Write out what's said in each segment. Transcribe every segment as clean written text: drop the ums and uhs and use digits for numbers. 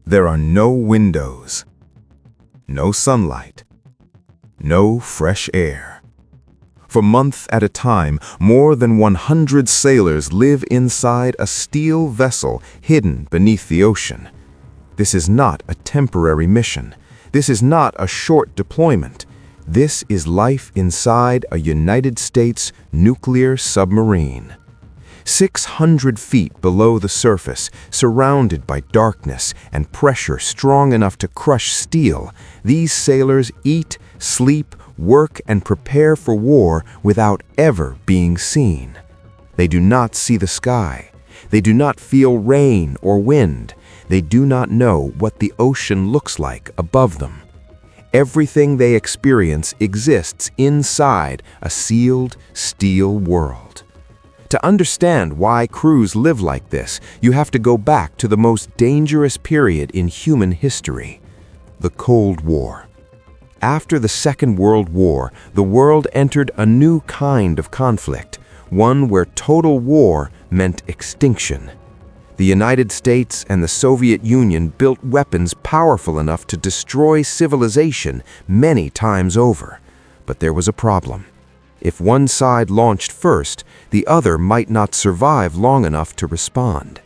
There are no windows, no sunlight, no fresh air. For months at a time, more than 100 sailors live inside a steel vessel hidden beneath the ocean. This is not a temporary mission. This is not a short deployment. This is life inside a United States nuclear submarine. 600 feet below the surface, surrounded by darkness and pressure strong enough to crush steel, these sailors eat, sleep, work, and prepare for war without ever being seen. They do not see the sky. They do not feel rain or wind. They do not know what the ocean looks like above them. Everything they experience exists inside a sealed steel world. To understand why crews live like this, you have to go back to the most dangerous period in human history, the Cold War. After the Second World War, the world entered a new kind of conflict, one where total war meant extinction. The United States and the Soviet Union built weapons powerful enough to destroy civilization many times over. But there was a problem. If one side launched first, the other might not survive long enough to respond.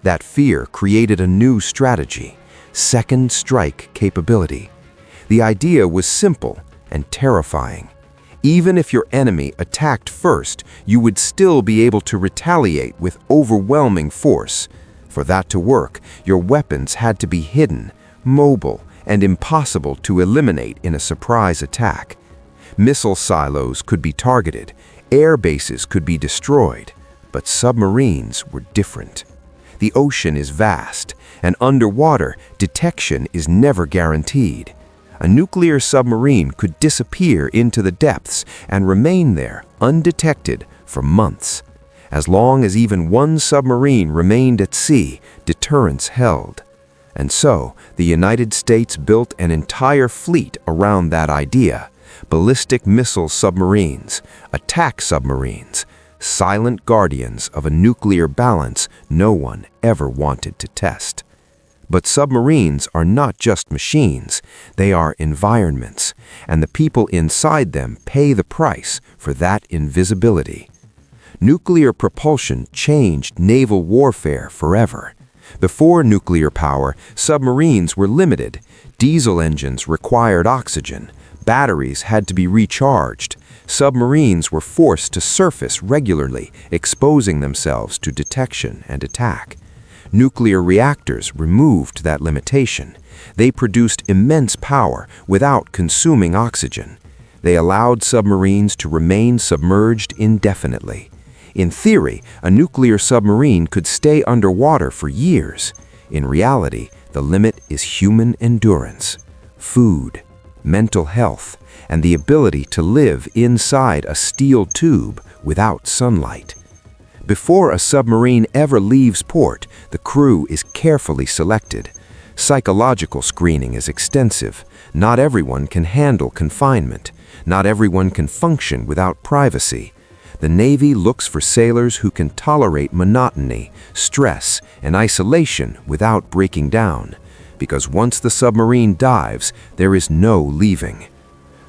That fear created a new strategy, second strike capability. The idea was simple and terrifying. Even if your enemy attacked first, you would still be able to retaliate with overwhelming force. For that to work, your weapons had to be hidden, mobile, and impossible to eliminate in a surprise attack. Missile silos could be targeted, air bases could be destroyed, but submarines were different. The ocean is vast, and underwater, detection is never guaranteed. A nuclear submarine could disappear into the depths and remain there undetected for months. As long as even one submarine remained at sea, deterrence held. And so, the United States built an entire fleet around that idea. Ballistic missile submarines, attack submarines, silent guardians of a nuclear balance no one ever wanted to test. But submarines are not just machines, they are environments, and the people inside them pay the price for that invisibility. Nuclear propulsion changed naval warfare forever. Before nuclear power, submarines were limited. Diesel engines required oxygen. Batteries had to be recharged. Submarines were forced to surface regularly, exposing themselves to detection and attack. Nuclear reactors removed that limitation. They produced immense power without consuming oxygen. They allowed submarines to remain submerged indefinitely. In theory, a nuclear submarine could stay underwater for years. In reality, the limit is human endurance, food, mental health, and the ability to live inside a steel tube without sunlight. Before a submarine ever leaves port, the crew is carefully selected. Psychological screening is extensive. Not everyone can handle confinement. Not everyone can function without privacy. The Navy looks for sailors who can tolerate monotony, stress, and isolation without breaking down. Because once the submarine dives, there is no leaving.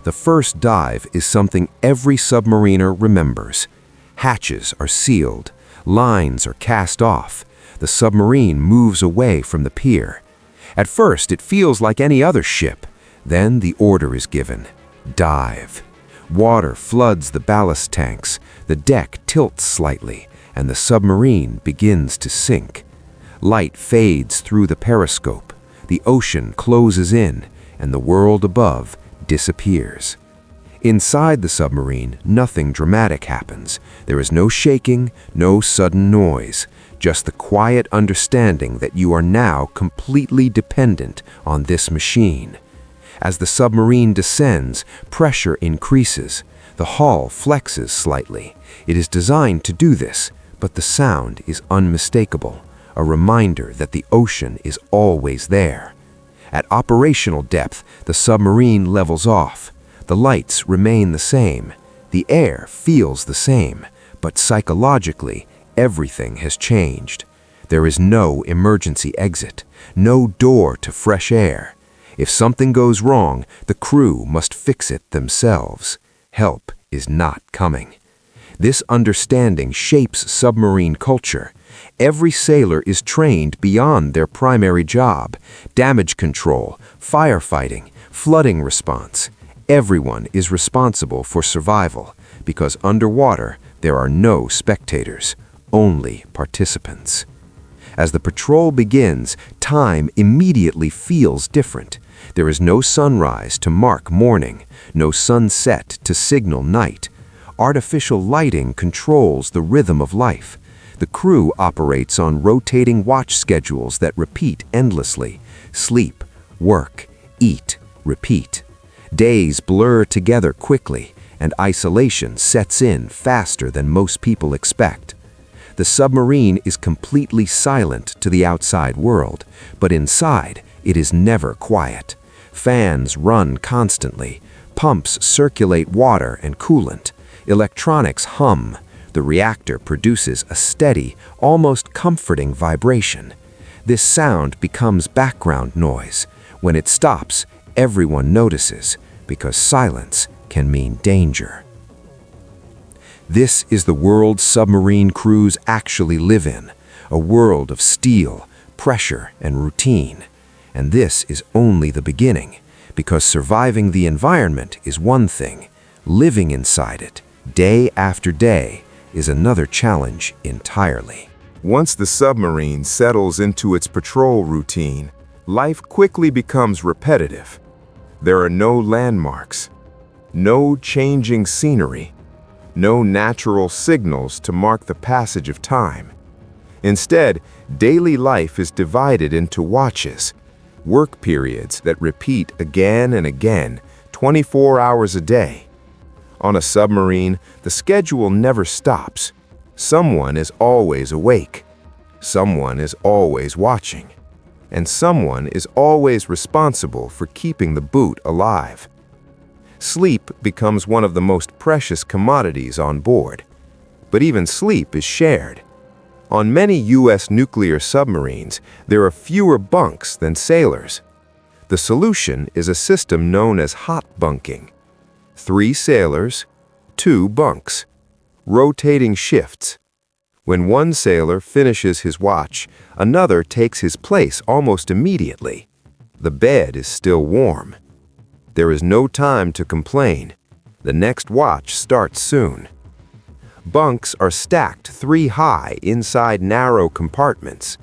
The first dive is something every submariner remembers. Hatches are sealed, lines are cast off. The submarine moves away from the pier. At first, it feels like any other ship. Then the order is given: dive. Water floods the ballast tanks, the deck tilts slightly, and the submarine begins to sink. Light fades through the periscope. The ocean closes in, and the world above disappears. Inside the submarine, nothing dramatic happens. There is no shaking, no sudden noise, just the quiet understanding that you are now completely dependent on this machine. As the submarine descends, pressure increases. The hull flexes slightly. It is designed to do this, but the sound is unmistakable, a reminder that the ocean is always there. At operational depth, the submarine levels off. The lights remain the same. The air feels the same, but psychologically, everything has changed. There is no emergency exit. no door to fresh air. If something goes wrong, the crew must fix it themselves. Help is not coming. This understanding shapes submarine culture. Every sailor is trained beyond their primary job: damage control, firefighting, flooding response. Everyone is responsible for survival, because underwater there are no spectators, only participants. As the patrol begins, time immediately feels different. There is no sunrise to mark morning, no sunset to signal night. Artificial lighting controls the rhythm of life. The crew operates on rotating watch schedules that repeat endlessly. Sleep, work, eat, repeat. Days blur together quickly, and isolation sets in faster than most people expect. The submarine is completely silent to the outside world, but inside it is never quiet. Fans run constantly. Pumps circulate water and coolant. Electronics hum. The reactor produces a steady, almost comforting vibration. This sound becomes background noise. When it stops, everyone notices, because silence can mean danger. This is the world submarine crews actually live in, a world of steel, pressure, and routine. And this is only the beginning, because surviving the environment is one thing, living inside it, day after day, is another challenge entirely. Once the submarine settles into its patrol routine, life quickly becomes repetitive. There are no landmarks, no changing scenery, no natural signals to mark the passage of time. Instead, daily life is divided into watches, work periods that repeat again and again, 24 hours a day. On a submarine, the schedule never stops. Someone is always awake. Someone is always watching. And someone is always responsible for keeping the boat alive. Sleep becomes one of the most precious commodities on board. But even sleep is shared. On many U.S. nuclear submarines, there are fewer bunks than sailors. The solution is a system known as hot bunking. 3 sailors, 2 bunks. Rotating shifts. When one sailor finishes his watch, another takes his place almost immediately. The bed is still warm. There is no time to complain. The next watch starts soon. Bunks are stacked 3 high inside narrow compartments.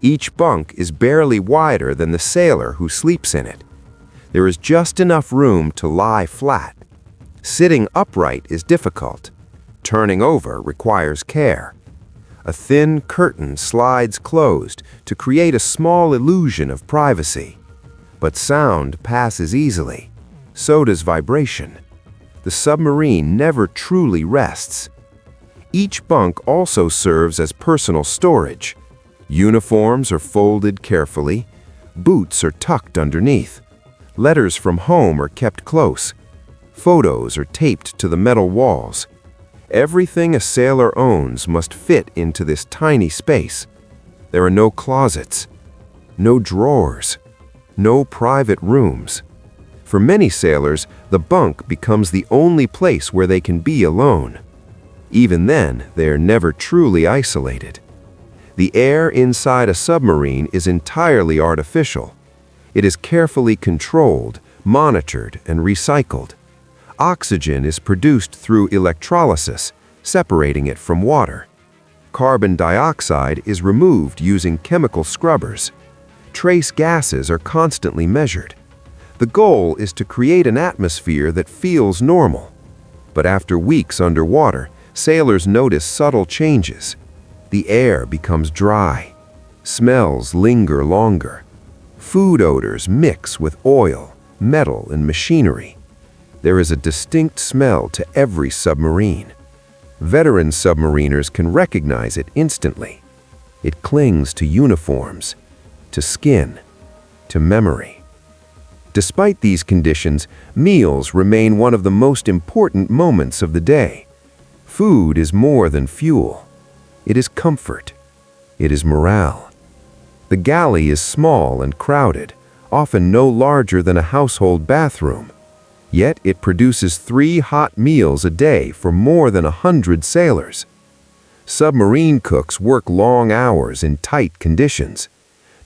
Each bunk is barely wider than the sailor who sleeps in it. There is just enough room to lie flat. Sitting upright is difficult. Turning over requires care. A thin curtain slides closed to create a small illusion of privacy. But sound passes easily. So does vibration. The submarine never truly rests. Each bunk also serves as personal storage. Uniforms are folded carefully. Boots are tucked underneath. Letters from home are kept close. Photos are taped to the metal walls. Everything a sailor owns must fit into this tiny space. There are no closets, no drawers, no private rooms. For many sailors, the bunk becomes the only place where they can be alone. Even then, they are never truly isolated. The air inside a submarine is entirely artificial. It is carefully controlled, monitored, and recycled. Oxygen is produced through electrolysis, separating it from water. Carbon dioxide is removed using chemical scrubbers. Trace gases are constantly measured. The goal is to create an atmosphere that feels normal. But after weeks underwater, sailors notice subtle changes. The air becomes dry. Smells linger longer. Food odors mix with oil, metal, and machinery. There is a distinct smell to every submarine. Veteran submariners can recognize it instantly. It clings to uniforms, to skin, to memory. Despite these conditions, meals remain one of the most important moments of the day. Food is more than fuel. It is comfort. It is morale. The galley is small and crowded, often no larger than a household bathroom. Yet it produces 3 hot meals a day for more than 100 sailors. Submarine cooks work long hours in tight conditions.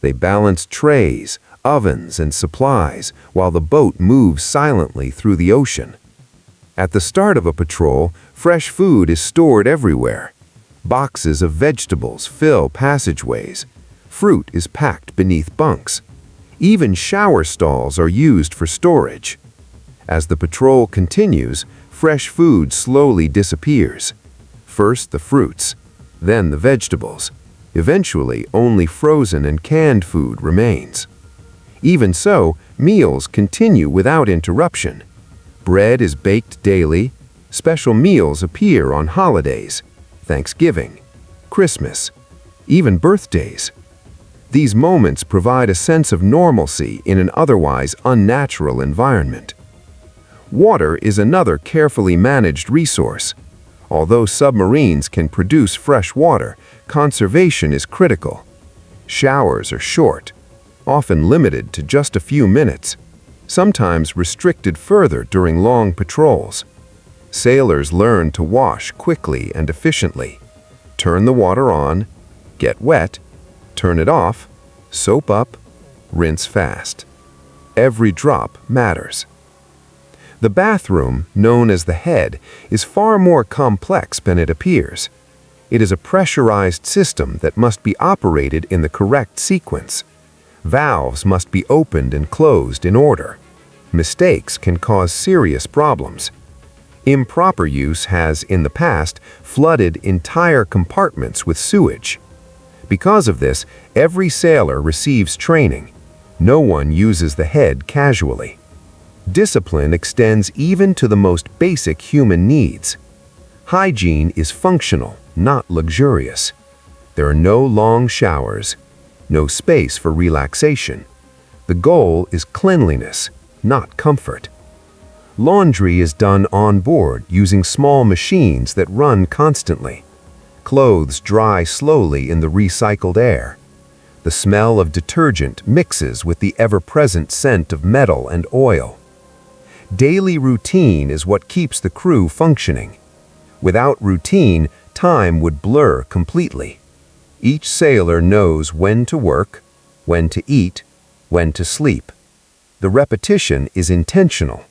They balance trays, ovens, and supplies while the boat moves silently through the ocean. At the start of a patrol, fresh food is stored everywhere. Boxes of vegetables fill passageways. Fruit is packed beneath bunks. Even shower stalls are used for storage. As the patrol continues, fresh food slowly disappears. First the fruits, then the vegetables. Eventually, only frozen and canned food remains. Even so, meals continue without interruption. Bread is baked daily. Special meals appear on holidays, Thanksgiving, Christmas, even birthdays. These moments provide a sense of normalcy in an otherwise unnatural environment. Water is another carefully managed resource. Although submarines can produce fresh water, conservation is critical. Showers are short, often limited to just a few minutes, sometimes restricted further during long patrols. Sailors learn to wash quickly and efficiently. Turn the water on, get wet, turn it off, soap up, rinse fast. Every drop matters. The bathroom, known as the head, is far more complex than it appears. It is a pressurized system that must be operated in the correct sequence. Valves must be opened and closed in order. Mistakes can cause serious problems. Improper use has, in the past, flooded entire compartments with sewage. Because of this, every sailor receives training. No one uses the head casually. Discipline extends even to the most basic human needs. Hygiene is functional, not luxurious. There are no long showers, no space for relaxation. The goal is cleanliness, not comfort. Laundry is done on board using small machines that run constantly. Clothes dry slowly in the recycled air. The smell of detergent mixes with the ever-present scent of metal and oil. Daily routine is what keeps the crew functioning. Without routine, time would blur completely. Each sailor knows when to work, when to eat, when to sleep. The repetition is intentional.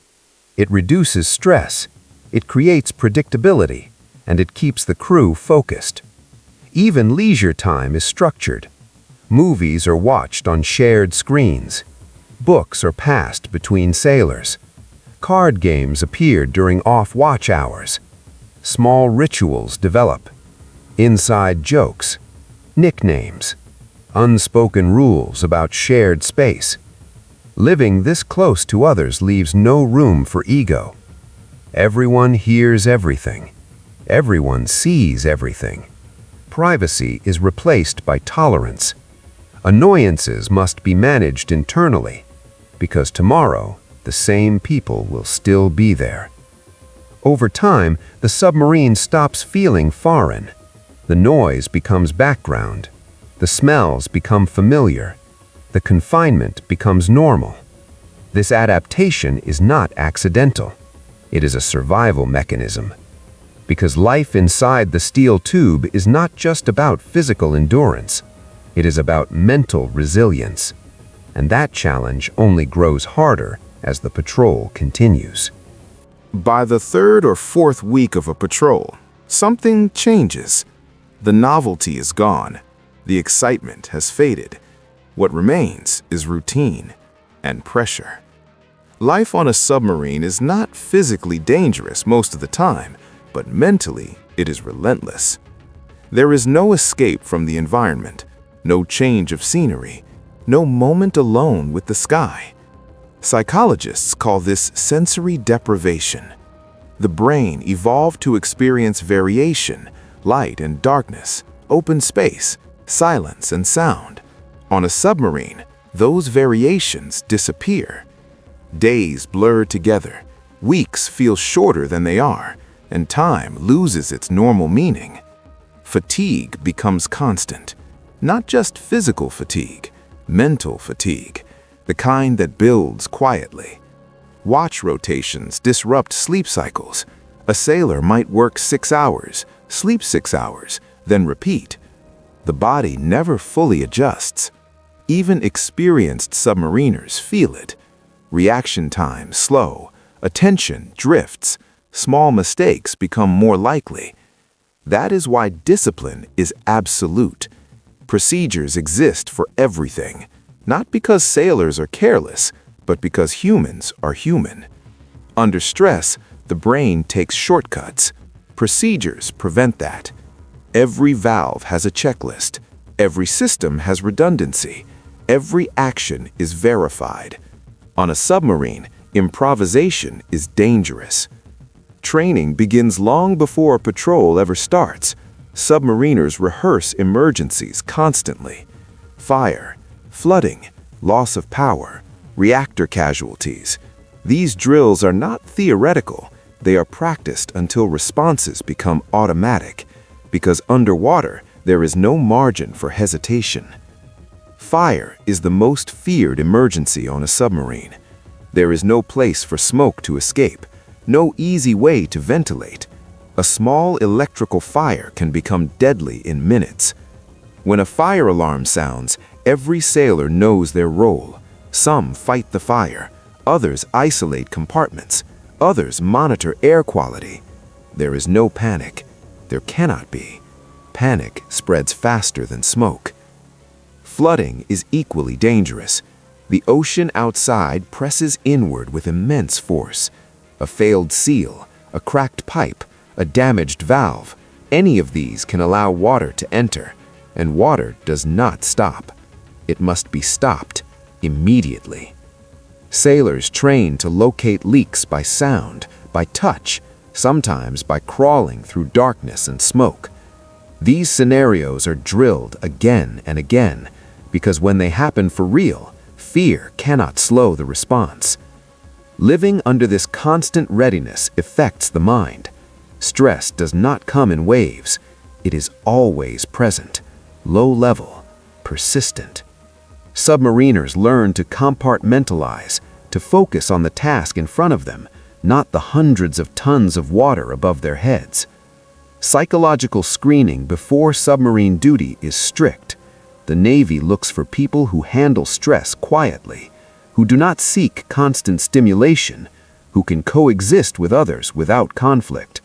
It reduces stress, it creates predictability, and it keeps the crew focused. Even leisure time is structured. Movies are watched on shared screens. Books are passed between sailors. Card games appear during off-watch hours. Small rituals develop. Inside jokes, nicknames, unspoken rules about shared space. Living this close to others leaves no room for ego. Everyone hears everything. Everyone sees everything. Privacy is replaced by tolerance. Annoyances must be managed internally, because tomorrow the same people will still be there. Over time, the submarine stops feeling foreign. The noise becomes background. The smells become familiar. The confinement becomes normal. This adaptation is not accidental. It is a survival mechanism. Because life inside the steel tube is not just about physical endurance. It is about mental resilience. And that challenge only grows harder as the patrol continues. By the 3rd or 4th week of a patrol, something changes. The novelty is gone. The excitement has faded. What remains is routine and pressure. Life on a submarine is not physically dangerous most of the time, but mentally it is relentless. There is no escape from the environment, no change of scenery, no moment alone with the sky. Psychologists call this sensory deprivation. The brain evolved to experience variation, light and darkness, open space, silence and sound. On a submarine, those variations disappear. Days blur together, weeks feel shorter than they are, and time loses its normal meaning. Fatigue becomes constant. Not just physical fatigue, mental fatigue, the kind that builds quietly. Watch rotations disrupt sleep cycles. A sailor might work 6 hours, sleep 6 hours, then repeat. The body never fully adjusts. Even experienced submariners feel it. Reaction time slow, attention drifts, small mistakes become more likely. That is why discipline is absolute. Procedures exist for everything, not because sailors are careless, but because humans are human. Under stress, the brain takes shortcuts. Procedures prevent that. Every valve has a checklist. Every system has redundancy. Every action is verified. On a submarine, improvisation is dangerous. Training begins long before a patrol ever starts. Submariners rehearse emergencies constantly. Fire, flooding, loss of power, reactor casualties. These drills are not theoretical. They are practiced until responses become automatic, because underwater there is no margin for hesitation. Fire is the most feared emergency on a submarine. There is no place for smoke to escape, no easy way to ventilate. A small electrical fire can become deadly in minutes. When a fire alarm sounds, every sailor knows their role. Some fight the fire, others isolate compartments, others monitor air quality. There is no panic. There cannot be. Panic spreads faster than smoke. Flooding is equally dangerous. The ocean outside presses inward with immense force. A failed seal, a cracked pipe, a damaged valve, any of these can allow water to enter, and water does not stop. It must be stopped immediately. Sailors train to locate leaks by sound, by touch, sometimes by crawling through darkness and smoke. These scenarios are drilled again and again, because when they happen for real, fear cannot slow the response. Living under this constant readiness affects the mind. Stress does not come in waves. It is always present, low level, persistent. Submariners learn to compartmentalize, to focus on the task in front of them, not the hundreds of tons of water above their heads. Psychological screening before submarine duty is strict. The Navy looks for people who handle stress quietly, who do not seek constant stimulation, who can coexist with others without conflict.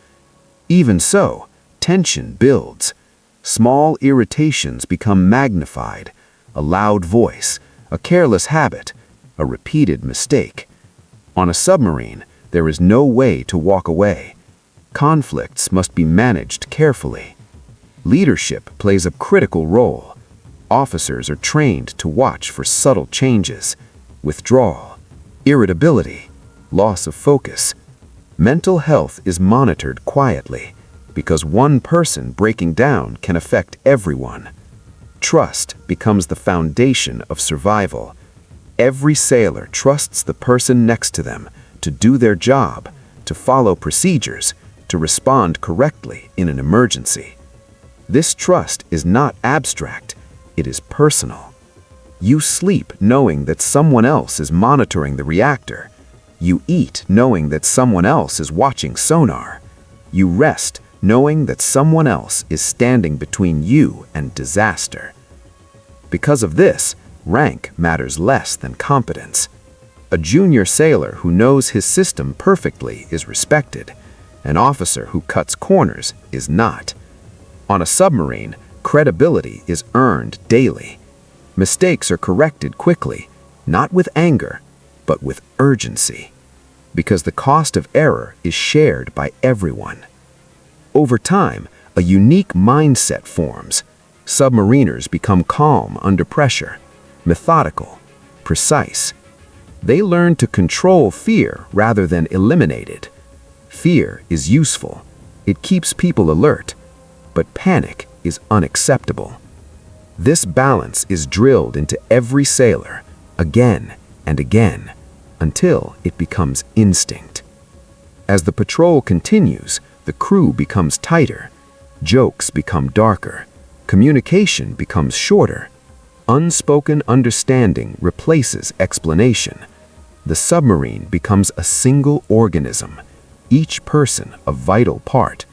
Even so, tension builds. Small irritations become magnified. A loud voice, a careless habit, a repeated mistake. On a submarine, there is no way to walk away. Conflicts must be managed carefully. Leadership plays a critical role. Officers are trained to watch for subtle changes, withdrawal, irritability, loss of focus. Mental health is monitored quietly, because one person breaking down can affect everyone. Trust becomes the foundation of survival. Every sailor trusts the person next to them to do their job, to follow procedures, to respond correctly in an emergency. This trust is not abstract, it is personal. You sleep knowing that someone else is monitoring the reactor. You eat knowing that someone else is watching sonar. You rest knowing that someone else is standing between you and disaster. Because of this, rank matters less than competence. A junior sailor who knows his system perfectly is respected. An officer who cuts corners is not. On a submarine, credibility is earned daily. Mistakes are corrected quickly, not with anger, but with urgency, because the cost of error is shared by everyone. Over time, a unique mindset forms. Submariners become calm under pressure, methodical, precise. They learn to control fear rather than eliminate it. Fear is useful. It keeps people alert, but panic is unacceptable. This balance is drilled into every sailor, again and again, until it becomes instinct. As the patrol continues, the crew becomes tighter, jokes become darker, Communication becomes shorter. Unspoken understanding replaces explanation. The submarine becomes a single organism, each person a vital part,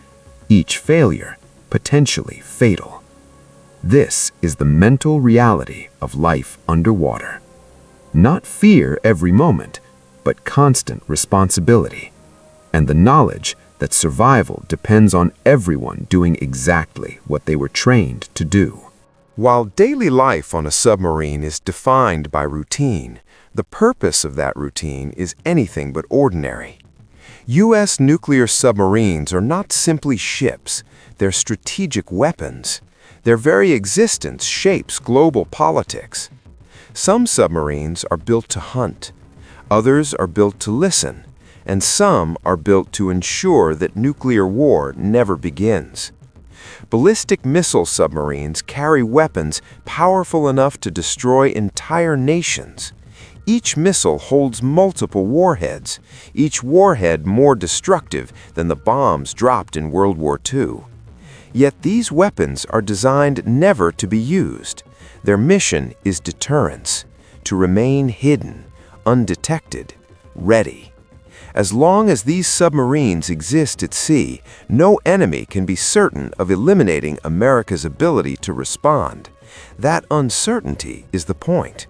each failure potentially fatal. This is the mental reality of life underwater. Not fear every moment, but constant responsibility, and the knowledge that survival depends on everyone doing exactly what they were trained to do. While daily life on a submarine is defined by routine, the purpose of that routine is anything but ordinary. U.S. nuclear submarines are not simply ships, they're strategic weapons. Their very existence shapes global politics. Some submarines are built to hunt, others are built to listen, and some are built to ensure that nuclear war never begins. Ballistic missile submarines carry weapons powerful enough to destroy entire nations. Each missile holds multiple warheads, each warhead more destructive than the bombs dropped in World War II. Yet these weapons are designed never to be used. Their mission is deterrence, to remain hidden, undetected, ready. As long as these submarines exist at sea, no enemy can be certain of eliminating America's ability to respond. That uncertainty is the point.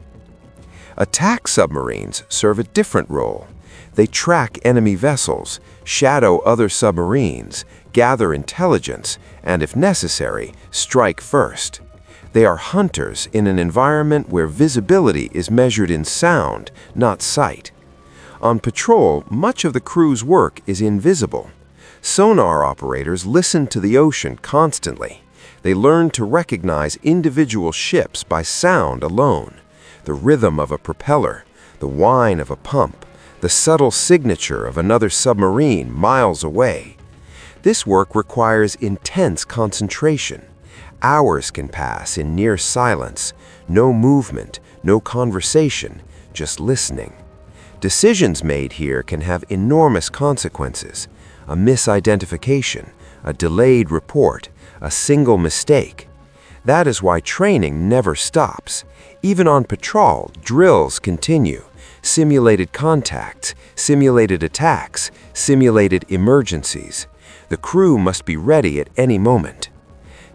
Attack submarines serve a different role. They track enemy vessels, shadow other submarines, gather intelligence, and if necessary, strike first. They are hunters in an environment where visibility is measured in sound, not sight. On patrol, much of the crew's work is invisible. Sonar operators listen to the ocean constantly. They learn to recognize individual ships by sound alone. The rhythm of a propeller, the whine of a pump, the subtle signature of another submarine miles away. This work requires intense concentration. Hours can pass in near silence, no movement, no conversation, just listening. Decisions made here can have enormous consequences. A misidentification, a delayed report, a single mistake. That is why training never stops. Even on patrol, drills continue. Simulated contacts, simulated attacks, simulated emergencies. The crew must be ready at any moment.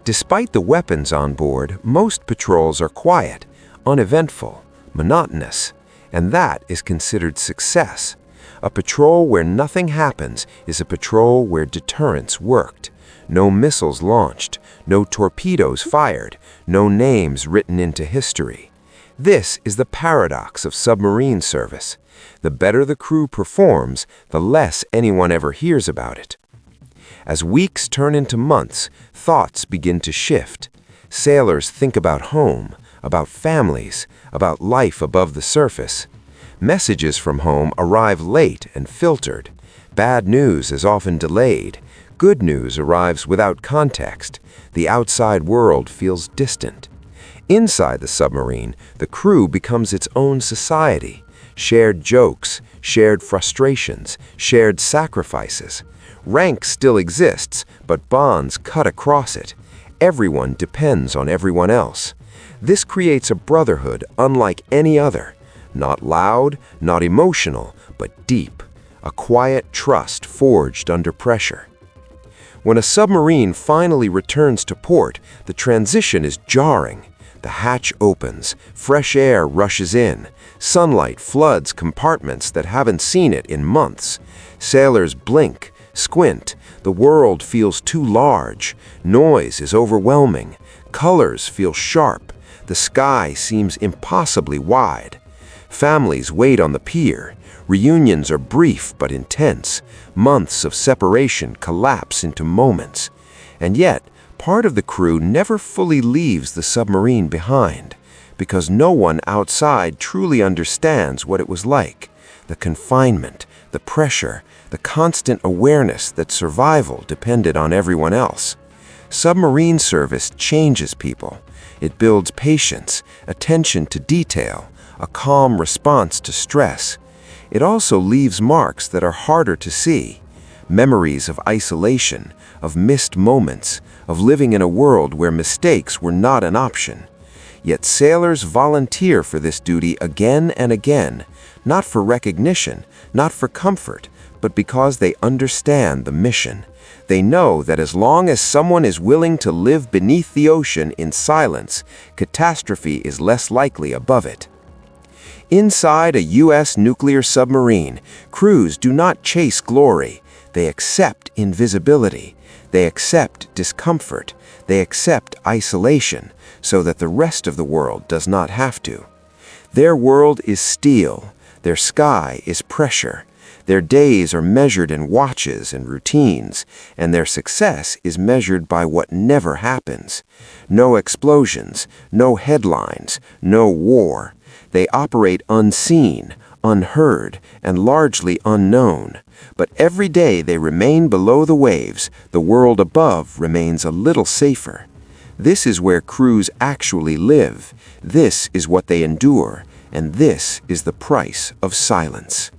Despite the weapons on board, most patrols are quiet, uneventful, monotonous, and that is considered success. A patrol where nothing happens is a patrol where deterrence worked. No missiles launched, no torpedoes fired, no names written into history. This is the paradox of submarine service. The better the crew performs, the less anyone ever hears about it. As weeks turn into months, thoughts begin to shift. Sailors think about home, about families, about life above the surface. Messages from home arrive late and filtered. Bad news is often delayed. Good news arrives without context. The outside world feels distant. Inside the submarine, the crew becomes its own society. Shared jokes, shared frustrations, shared sacrifices. Rank still exists, but bonds cut across it. Everyone depends on everyone else. This creates a brotherhood unlike any other. Not loud, not emotional, but deep. A quiet trust forged under pressure. When a submarine finally returns to port, the transition is jarring. The hatch opens, fresh air rushes in, sunlight floods compartments that haven't seen it in months. Sailors blink, squint, the world feels too large, noise is overwhelming, colors feel sharp, the sky seems impossibly wide. Families wait on the pier, reunions are brief but intense, months of separation collapse into moments. And yet, part of the crew never fully leaves the submarine behind, because no one outside truly understands what it was like. The confinement, the pressure, the constant awareness that survival depended on everyone else. Submarine service changes people. It builds patience, attention to detail, a calm response to stress. It also leaves marks that are harder to see. memories of isolation, of missed moments, of living in a world where mistakes were not an option. Yet sailors volunteer for this duty again and again, not for recognition, not for comfort, but because they understand the mission. They know that as long as someone is willing to live beneath the ocean in silence, catastrophe is less likely above it. Inside a U.S. nuclear submarine, crews do not chase glory. They accept invisibility. They accept discomfort. They accept isolation, so that the rest of the world does not have to. Their world is steel. Their sky is pressure. Their days are measured in watches and routines, and their success is measured by what never happens. No explosions, no headlines, no war. They operate unseen, unheard, and largely unknown. But every day they remain below the waves, the world above remains a little safer. This is where crews actually live. This is what they endure, and this is the price of silence.